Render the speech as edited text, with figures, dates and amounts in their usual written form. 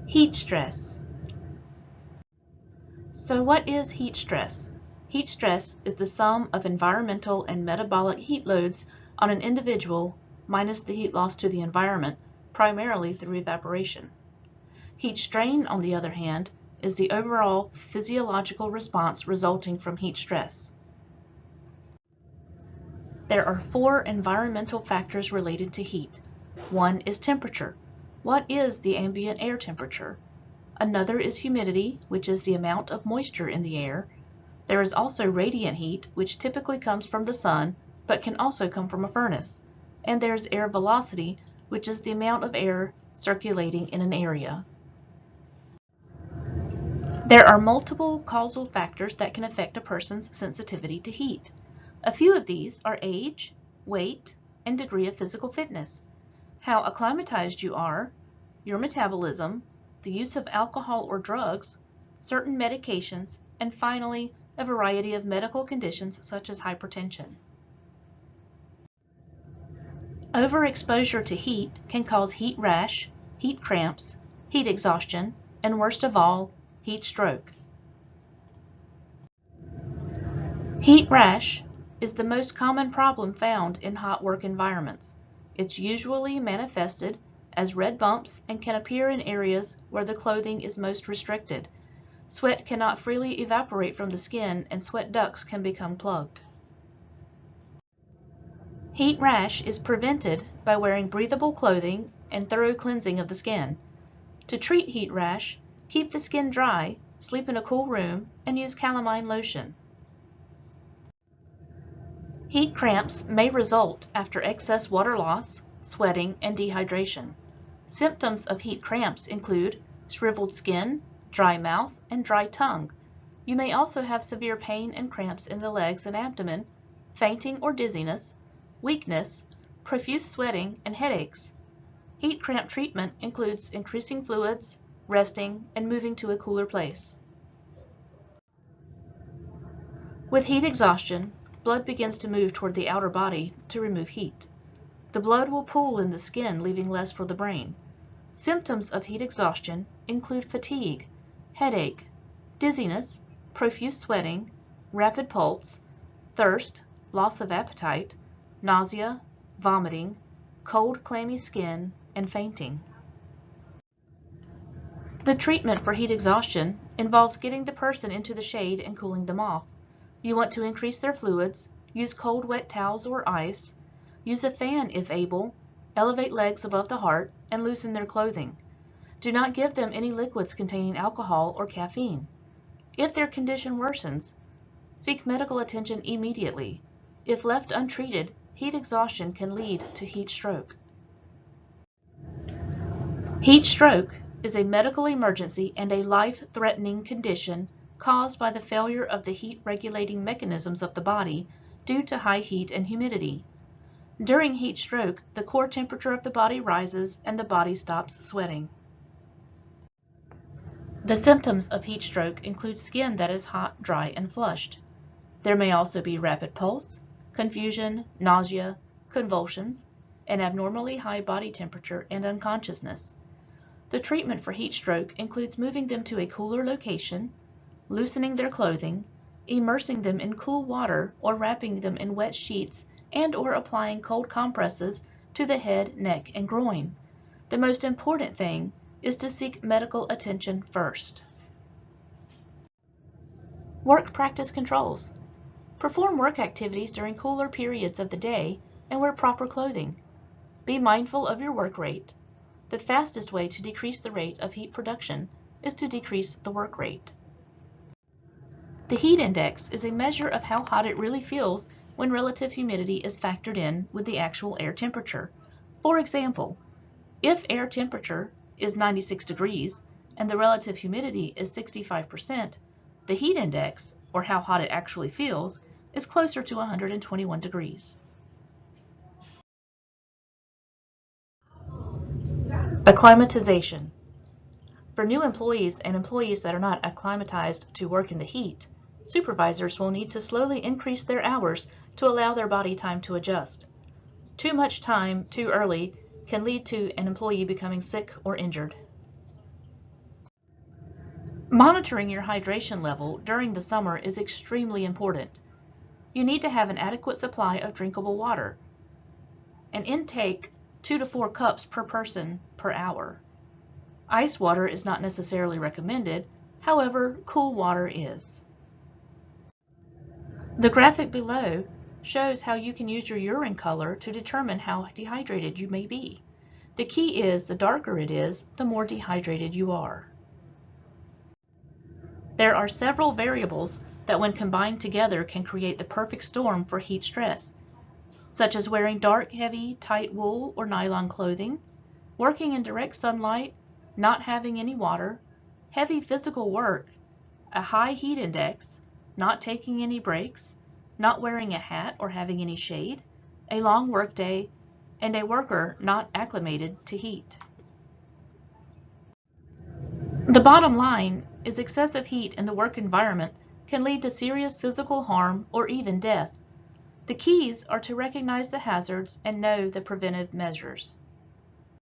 Heat stress. So what is heat stress? Heat stress is the sum of environmental and metabolic heat loads on an individual minus the heat loss to the environment, primarily through evaporation. Heat strain, on the other hand, is the overall physiological response resulting from heat stress. There are 4 environmental factors related to heat. One is temperature. What is the ambient air temperature? Another is humidity, which is the amount of moisture in the air. There is also radiant heat, which typically comes from the sun, but can also come from a furnace. And there's air velocity, which is the amount of air circulating in an area. There are multiple causal factors that can affect a person's sensitivity to heat. A few of these are age, weight, and degree of physical fitness, how acclimatized you are, your metabolism, the use of alcohol or drugs, certain medications, and finally, a variety of medical conditions such as hypertension. Overexposure to heat can cause heat rash, heat cramps, heat exhaustion, and worst of all, heat stroke. Heat rash is the most common problem found in hot work environments. It's usually manifested as red bumps and can appear in areas where the clothing is most restricted. Sweat cannot freely evaporate from the skin and sweat ducts can become plugged. Heat rash is prevented by wearing breathable clothing and thorough cleansing of the skin. To treat heat rash, keep the skin dry, sleep in a cool room, and use calamine lotion. Heat cramps may result after excess water loss, sweating, and dehydration. Symptoms of heat cramps include shriveled skin, dry mouth, and dry tongue. You may also have severe pain and cramps in the legs and abdomen, fainting or dizziness, weakness, profuse sweating, and headaches. Heat cramp treatment includes increasing fluids, resting, and moving to a cooler place. With heat exhaustion, blood begins to move toward the outer body to remove heat. The blood will pool in the skin, leaving less for the brain. Symptoms of heat exhaustion include fatigue, headache, dizziness, profuse sweating, rapid pulse, thirst, loss of appetite, nausea, vomiting, cold, clammy skin, and fainting. The treatment for heat exhaustion involves getting the person into the shade and cooling them off. You want to increase their fluids, use cold, wet towels or ice, use a fan if able, elevate legs above the heart, and loosen their clothing. Do not give them any liquids containing alcohol or caffeine. If their condition worsens, seek medical attention immediately. If left untreated, heat exhaustion can lead to heat stroke. Heat stroke is a medical emergency and a life-threatening condition caused by the failure of the heat-regulating mechanisms of the body due to high heat and humidity. During heat stroke, the core temperature of the body rises and the body stops sweating. The symptoms of heat stroke include skin that is hot, dry, and flushed. There may also be rapid pulse, confusion, nausea, convulsions, an abnormally high body temperature, and unconsciousness. The treatment for heat stroke includes moving them to a cooler location, loosening their clothing, immersing them in cool water or wrapping them in wet sheets and/or applying cold compresses to the head, neck, and groin. The most important thing is to seek medical attention first. Work practice controls. Perform work activities during cooler periods of the day and wear proper clothing. Be mindful of your work rate. The fastest way to decrease the rate of heat production is to decrease the work rate. The heat index is a measure of how hot it really feels when relative humidity is factored in with the actual air temperature. For example, if air temperature is 96 degrees and the relative humidity is 65%, the heat index, or how hot it actually feels, is closer to 121 degrees. Acclimatization. For new employees and employees that are not acclimatized to work in the heat, supervisors will need to slowly increase their hours to allow their body time to adjust. Too much time too early can lead to an employee becoming sick or injured. Monitoring your hydration level during the summer is extremely important. You need to have an adequate supply of drinkable water. An intake 2 to 4 cups per person per hour. Ice water is not necessarily recommended, however, cool water is. The graphic below shows how you can use your urine color to determine how dehydrated you may be. The key is the darker it is, the more dehydrated you are. There are several variables that when combined together can create the perfect storm for heat stress, such as wearing dark, heavy, tight wool or nylon clothing, working in direct sunlight, not having any water, heavy physical work, a high heat index, not taking any breaks, not wearing a hat or having any shade, a long workday, and a worker not acclimated to heat. The bottom line is excessive heat in the work environment can lead to serious physical harm or even death. The keys are to recognize the hazards and know the preventive measures.